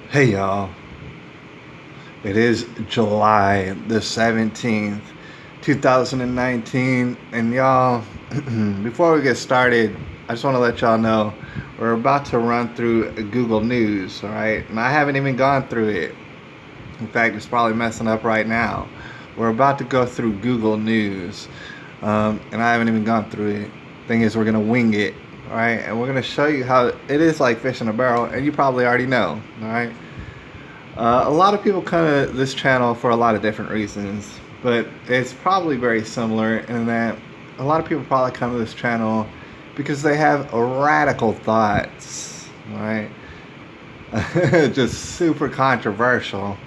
Hey y'all, it is July the 17th, 2019, and y'all, before we get started, I just want to let y'all know we're about to run through Google News, alright? And I haven't even gone through it. In fact, it's probably messing up right now. We're about to go through Google News, and I haven't even gone through it. Thing is, we're going to wing it, alright? And we're going to show you how it is like fish in a barrel, and you probably already know, alright? A lot of people come to this channel for a lot of different reasons, but it's probably very similar in that a lot of people probably come to this channel because they have radical thoughts, right? Just super controversial, all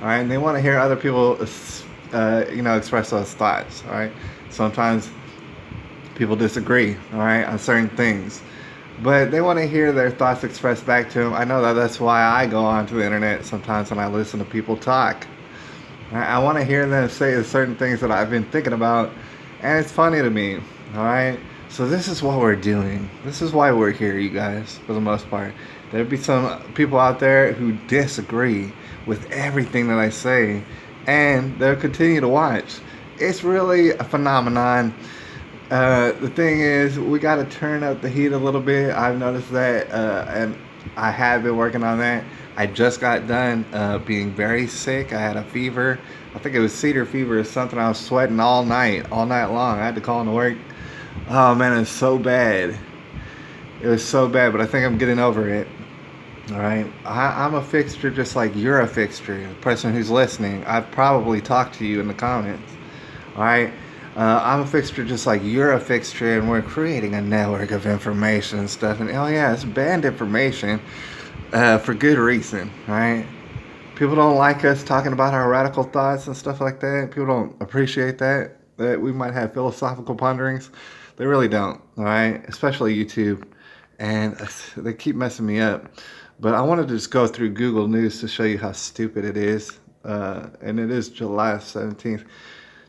right? And they want to hear other people, express those thoughts, all right? Sometimes people disagree, all right, on certain things, but they want to hear their thoughts expressed back to them. I know that's why I go onto the internet sometimes when I listen to people talk. I want to hear them say certain things that I've been thinking about, and it's funny to me. All right, so this is what we're doing. This is why we're here, you guys. For the most part, there'll be some people out there who disagree with everything that I say, and they'll continue to watch. It's really a phenomenon. The thing is, we got to turn up the heat a little bit. I've noticed that, and I have been working on that. I just got done being very sick. I had a fever. I think it was cedar fever or something. I was sweating all night long. I had to call into work. Oh man, it was so bad. It was so bad, but I think I'm getting over it. All right, I'm a fixture just like you're a fixture. The person who's listening, I've probably talked to you in the comments. All right. I'm a fixture just like you're a fixture, and we're creating a network of information and stuff. And oh, yeah, it's banned information for good reason, right? People don't like us talking about our radical thoughts and stuff like that. People don't appreciate that we might have philosophical ponderings. They really don't, all right? Especially YouTube. And they keep messing me up. But I wanted to just go through Google News to show you how stupid it is. And it is July 17th.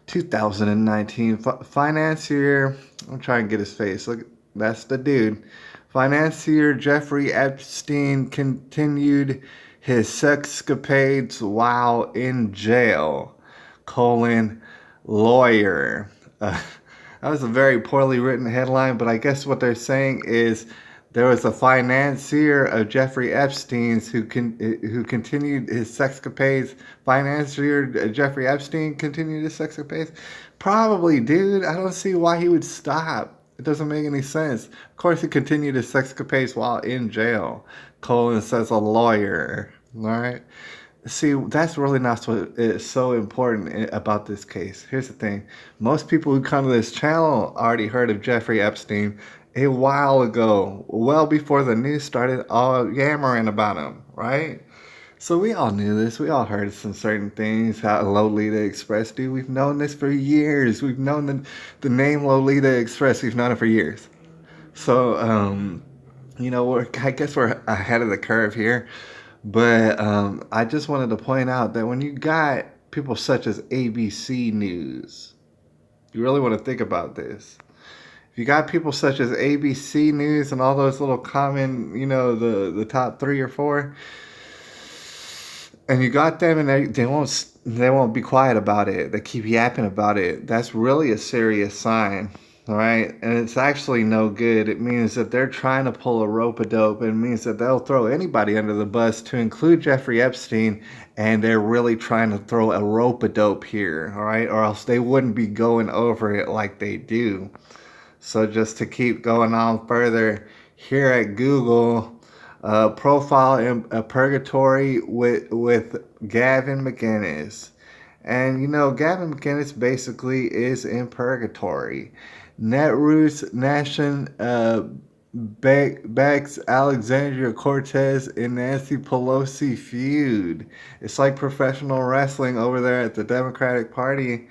2019 financier. I'm trying to get his face. Look, that's the dude. Financier Jeffrey Epstein continued his sexcapades while in jail. Colon lawyer. That was a very poorly written headline, but I guess what they're saying is there was a financier of Jeffrey Epstein's who continued his sexcapades. Financier Jeffrey Epstein continued his sexcapades. Probably, dude. I don't see why he would stop. It doesn't make any sense. Of course, he continued his sexcapades while in jail. Colin says a lawyer. All right. See, that's really not what is so important about this case. Here's the thing. Most people who come to this channel already heard of Jeffrey Epstein a while ago, well before the news started all yammering about him, right? So we all knew this. We all heard some certain things. How Lolita Express, dude. We've known this for years. We've known the name Lolita Express. We've known it for years. So, I guess we're ahead of the curve here. But I just wanted to point out that when you got people such as ABC News, you really want to think about this. If you got people such as ABC News and all those little common, the top 3 or 4, and you got them, and they won't be quiet about it. They keep yapping about it. That's really a serious sign. All right, and it's actually no good. It means that they're trying to pull a rope-a-dope. It means that they'll throw anybody under the bus to include Jeffrey Epstein, and they're really trying to throw a rope-a-dope here, all right? Or else they wouldn't be going over it like they do. So just to keep going on further, here at Google, profile in purgatory with Gavin McCain. And Gavin McCain basically is in purgatory. Netroots Nation backs Alexandria Cortez and Nancy Pelosi feud. It's like professional wrestling over there at the Democratic Party,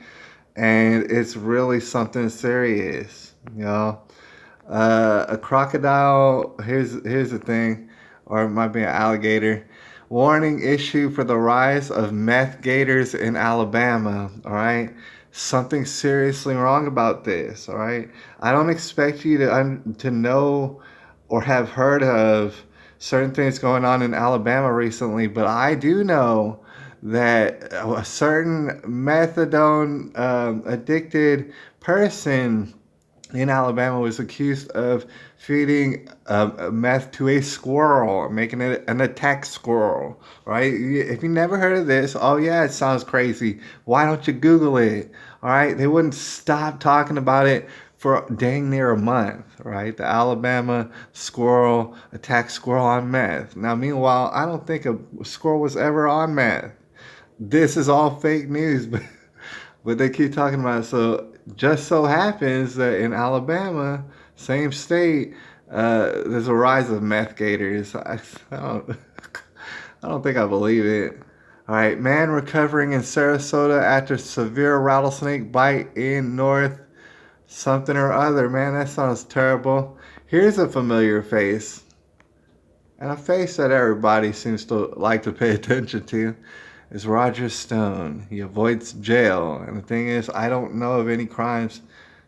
and it's really something serious, a crocodile. Here's the thing, or it might be an alligator. Warning issue for the rise of meth gators in Alabama. All right, something seriously wrong about this. All right, I don't expect you to know or have heard of certain things going on in Alabama recently, but I do know that a certain methadone addicted person in Alabama was accused of feeding meth to a squirrel, making it an attack squirrel, right? If you never heard of this, oh yeah, it sounds crazy. Why don't you Google it? All right, they wouldn't stop talking about it for dang near a month, right? The Alabama squirrel attack squirrel on meth. Now, meanwhile, I don't think a squirrel was ever on meth. This is all fake news, but they keep talking about it. So just so happens that in Alabama, same state, there's a rise of meth gators. I don't, I don't think I believe it. All right, man recovering in Sarasota after severe rattlesnake bite in North something or other. Man, that sounds terrible. Here's a familiar face, and a face that everybody seems to like to pay attention to is Roger Stone. He avoids jail. And the thing is, I don't know of any crimes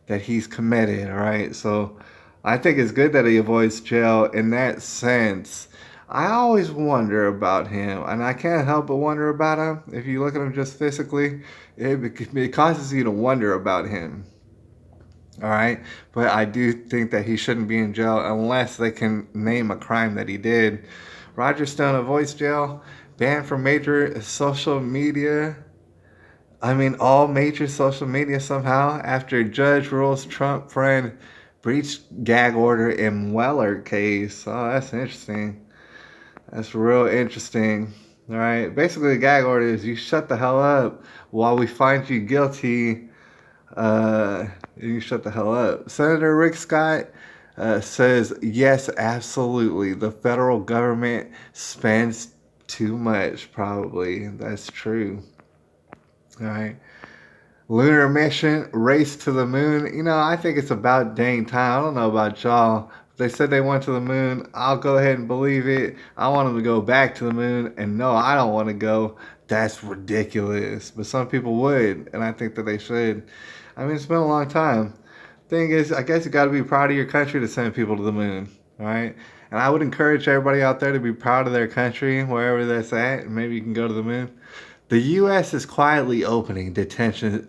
that he's committed, all right? So I think it's good that he avoids jail in that sense. I always wonder about him, and I can't help but wonder about him. If you look at him just physically, it causes you to wonder about him. All right, but I do think that he shouldn't be in jail unless they can name a crime that he did. Roger Stone avoids jail, banned from major social media. I mean, all major social media somehow after judge rules Trump friend breached gag order in Weller case. Oh, that's interesting. That's real interesting. All right, basically the gag order is you shut the hell up while we find you guilty. You shut the hell up. Senator Rick Scott says, yes, absolutely. The federal government spends too much, probably. That's true. All right. Lunar Mission, race to the moon. You know, I think it's about dang time. I don't know about y'all. They said they went to the moon. I'll go ahead and believe it. I want them to go back to the moon. And no, I don't want to go. That's ridiculous. But some people would. And I think that they should. I mean, it's been a long time. Thing is, I guess you got to be proud of your country to send people to the moon. All right. And I would encourage everybody out there to be proud of their country, wherever that's at. And maybe you can go to the moon. The U.S. is quietly opening detention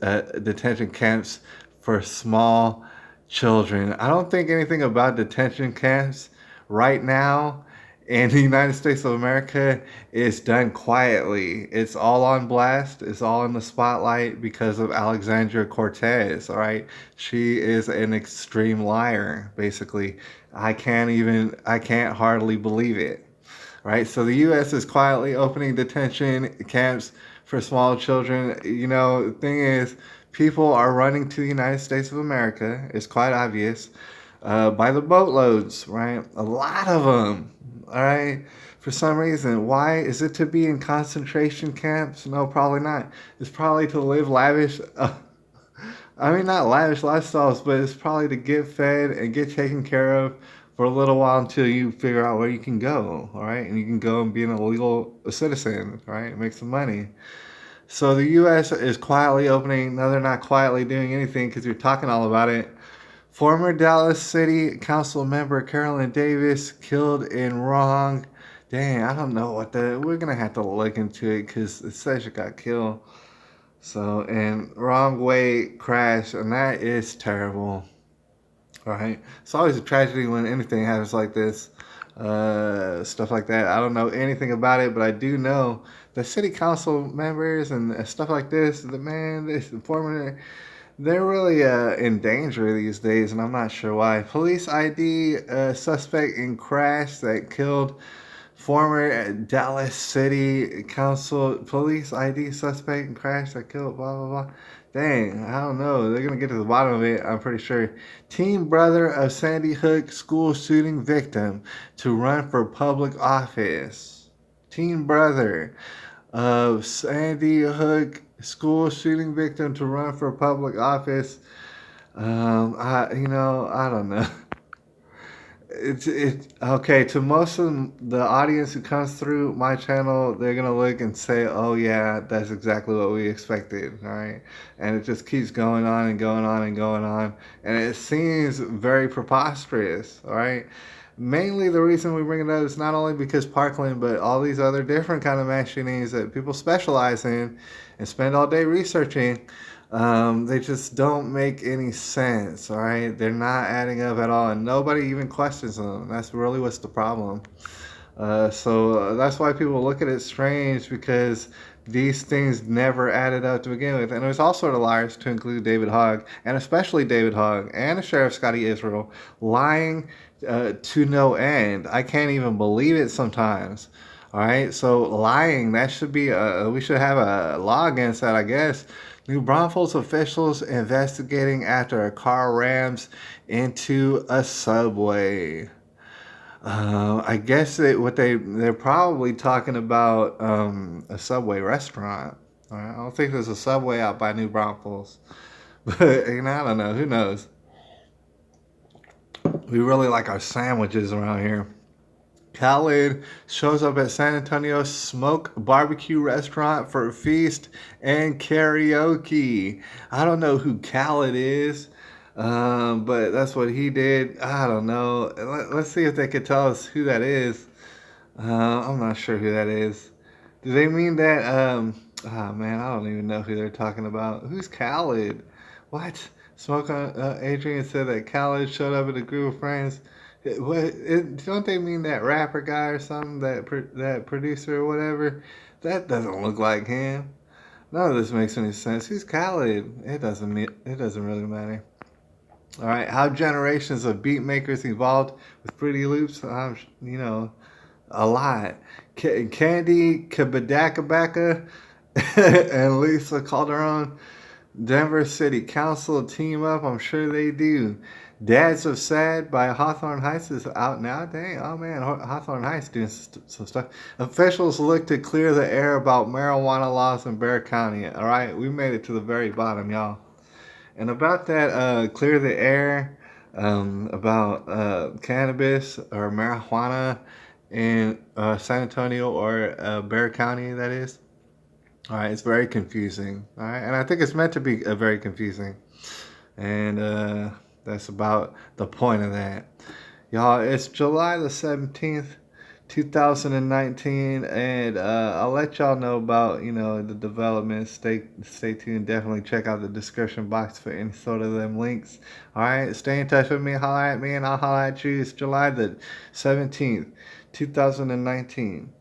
camps for small children. I don't think anything about detention camps right now in the United States of America is done quietly. It's all on blast. It's all in the spotlight because of Alexandria Cortez. All right, she is an extreme liar. Basically, I can't hardly believe it. Right, so the U.S. is quietly opening detention camps for small children. You know, the thing is, people are running to the United States of America. It's quite obvious by the boatloads, right? A lot of them, all right? For some reason. Why? Is it to be in concentration camps? No, probably not. It's probably to live lavish. I mean, not lavish lifestyles, but it's probably to get fed and get taken care of for a little while until you figure out where you can go, all right? And you can go and be an illegal citizen, right? Make some money. So the U.S. is quietly opening. No, they're not quietly doing anything because you're talking all about it. Former Dallas City Council member Carolyn Davis killed in wrong. Dang, I don't know we're going to have to look into it because it says she got killed. So, and wrong way crash, and that is terrible. Right? It's always a tragedy when anything happens like this. Stuff like that. I don't know anything about it, but I do know the city council members and stuff like this, they're really in danger these days, and I'm not sure why. Police ID suspect in crash that killed former Dallas City Council. Police ID suspect in crash that killed blah, blah, blah. Dang, I don't know. They're going to get to the bottom of it, I'm pretty sure. Teen brother of Sandy Hook school shooting victim to run for public office. Teen brother of Sandy Hook school shooting victim to run for public office. I don't know. It's okay. To most of the audience who comes through my channel, they're gonna look and say, "Oh yeah, that's exactly what we expected." All right, and it just keeps going on and going on and going on, and it seems very preposterous. All right, Mainly the reason we bring it up is not only because Parkland, but all these other different kind of mass shootings that people specialize in and spend all day researching. They just don't make any sense. All right, they're not adding up at all, and nobody even questions them. That's really what's the problem. So that's why people look at it strange because these things never added up to begin with. And there's all sort of liars to include David Hogg, and especially David Hogg and the Sheriff Scotty Israel, lying to no end. I can't even believe it sometimes. All right, so lying, that should be, we should have a law against that, I guess. New Braunfels officials investigating after a car rams into a subway. I guess they're probably talking about a Subway restaurant. All right? I don't think there's a Subway out by New Braunfels, but I don't know. Who knows? We really like our sandwiches around here. Khalid shows up at San Antonio Smoke Barbecue Restaurant for a feast and karaoke. I don't know who Khalid is, but that's what he did. I don't know. Let's see if they could tell us who that is. I'm not sure who that is. Do they mean that? Oh man, I don't even know who they're talking about. Who's Khalid? What? Smoke on Adrian said that Khalid showed up with a group of friends. Don't they mean that rapper guy or something? That producer or whatever? That doesn't look like him. None of this makes any sense. Who's Khalid? It doesn't really matter. All right, how generations of beat makers evolved with Pretty Loops. A lot. Candy Kabadakabaka and Lisa Calderon. Denver City Council team up. I'm sure they do. Dads of Sad by Hawthorne Heights is out now. Dang, oh man, Hawthorne Heights doing some stuff. Officials look to clear the air about marijuana laws in Bexar County. All right, we made it to the very bottom, y'all. And about that, clear the air, about cannabis or marijuana in San Antonio or Bexar County, that is. All right, it's very confusing. All right, and I think it's meant to be very confusing. And that's about the point of that. Y'all, it's July the 17th, 2019, and I'll let y'all know about, the developments. Stay tuned. Definitely check out the description box for any sort of them links. All right, stay in touch with me. Holla at me, and I'll holla at you. It's July the 17th, 2019.